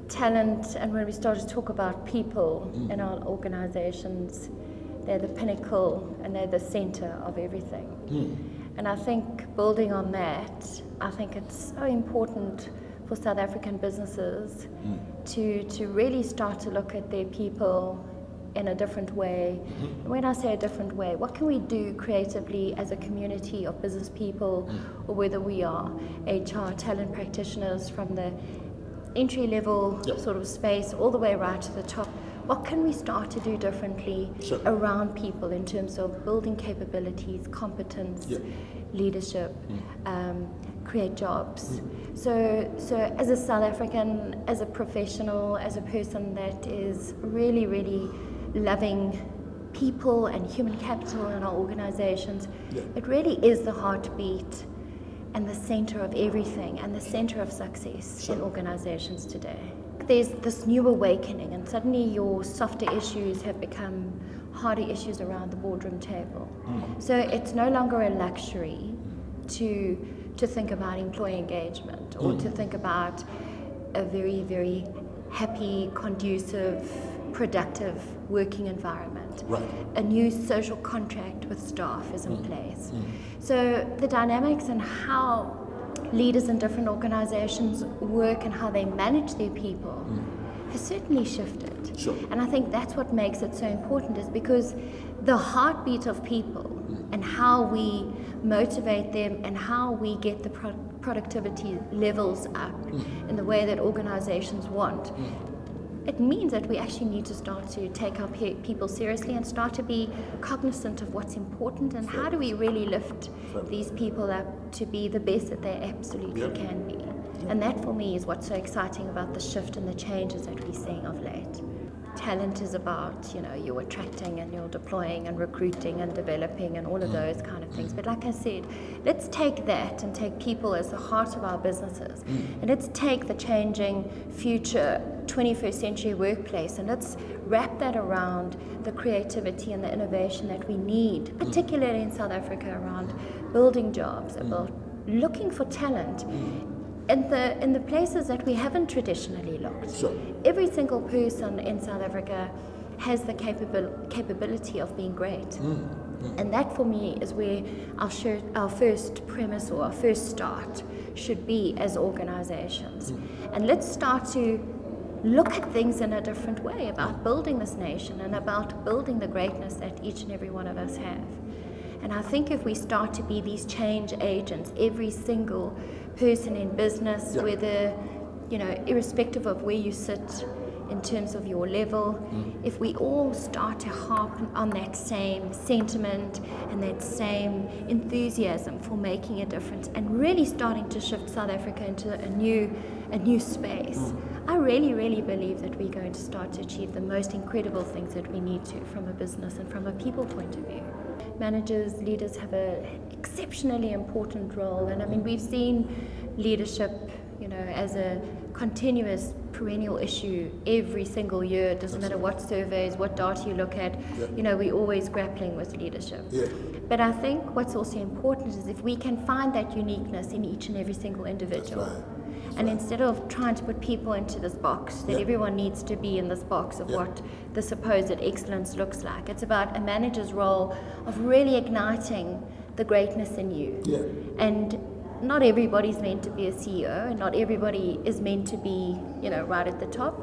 talent, and when we start to talk about people in our organizations, they're the pinnacle and they're the center of everything. And I think building on that, I think it's so important for South African businesses to really start to look at their people in a different way. And when I say a different way, what can we do creatively as a community of business people, or whether we are HR talent practitioners from the entry level sort of space all the way right to the top? What can we start to do differently around people in terms of building capabilities, competence, leadership, create jobs? So as a South African, as a professional, as a person that is really, really loving people and human capital in our organizations, it really is the heartbeat and the center of everything and the center of success in organizations today. There's this new awakening, and suddenly your softer issues have become harder issues around the boardroom table. So it's no longer a luxury to think about employee engagement or to think about a very, very happy, conducive, productive working environment. A new social contract with staff is in place. So the dynamics and how leaders in different organizations work and how they manage their people has certainly shifted. And I think that's what makes it so important, is because the heartbeat of people and how we motivate them and how we get the productivity levels up in the way that organizations want, it means that we actually need to start to take our people seriously and start to be cognizant of what's important and how do we really lift these people up to be the best that they absolutely can be. And that for me is what's so exciting about the shift and the changes that we're seeing of late. Talent is about, you're attracting and you're deploying and recruiting and developing and all of those kind of things. But like I said, let's take that and take people as the heart of our businesses. And let's take the changing future 21st century workplace and let's wrap that around the creativity and the innovation that we need, particularly in South Africa, around building jobs, about looking for talent in the places that we haven't traditionally looked. Every single person in South Africa has the capability of being great. And that for me is where our first premise or our first start should be as organizations. And let's start to look at things in a different way about building this nation and about building the greatness that each and every one of us have. And I think if we start to be these change agents, every single person in business, whether, irrespective of where you sit in terms of your level, if we all start to harp on that same sentiment and that same enthusiasm for making a difference and really starting to shift South Africa into a new space, I really, really believe that we're going to start to achieve the most incredible things that we need to from a business and from a people point of view. Managers, leaders have an exceptionally important role, and I mean we've seen leadership, as a continuous perennial issue every single year. It doesn't matter what surveys, what data you look at, we're always grappling with leadership. But I think what's also important is if we can find that uniqueness in each and every single individual. And instead of trying to put people into this box, that everyone needs to be in this box of what the supposed excellence looks like, it's about a manager's role of really igniting the greatness in you. And not everybody's meant to be a CEO, and not everybody is meant to be, right at the top.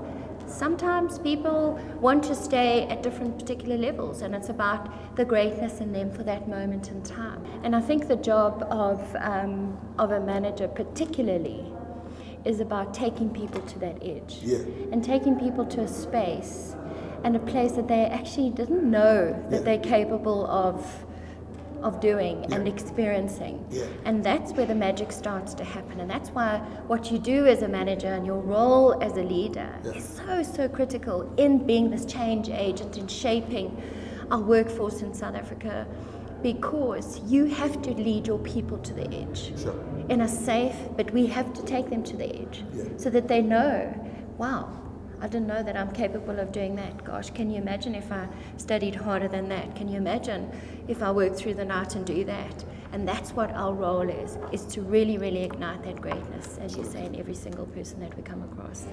Sometimes people want to stay at different particular levels, and it's about the greatness in them for that moment in time. And I think the job of a manager particularly is about taking people to that edge and taking people to a space and a place that they actually didn't know that they're capable of doing and experiencing. And that's where the magic starts to happen. And that's why what you do as a manager and your role as a leader is so critical in being this change agent and shaping our workforce in South Africa, because you have to lead your people to the edge in a safe, but we have to take them to the edge so that they know, wow, I didn't know that I'm capable of doing that. Gosh, can you imagine if I studied harder than that? Can you imagine if I worked through the night and do that? And that's what our role is to really, really ignite that greatness, as you say, in every single person that we come across.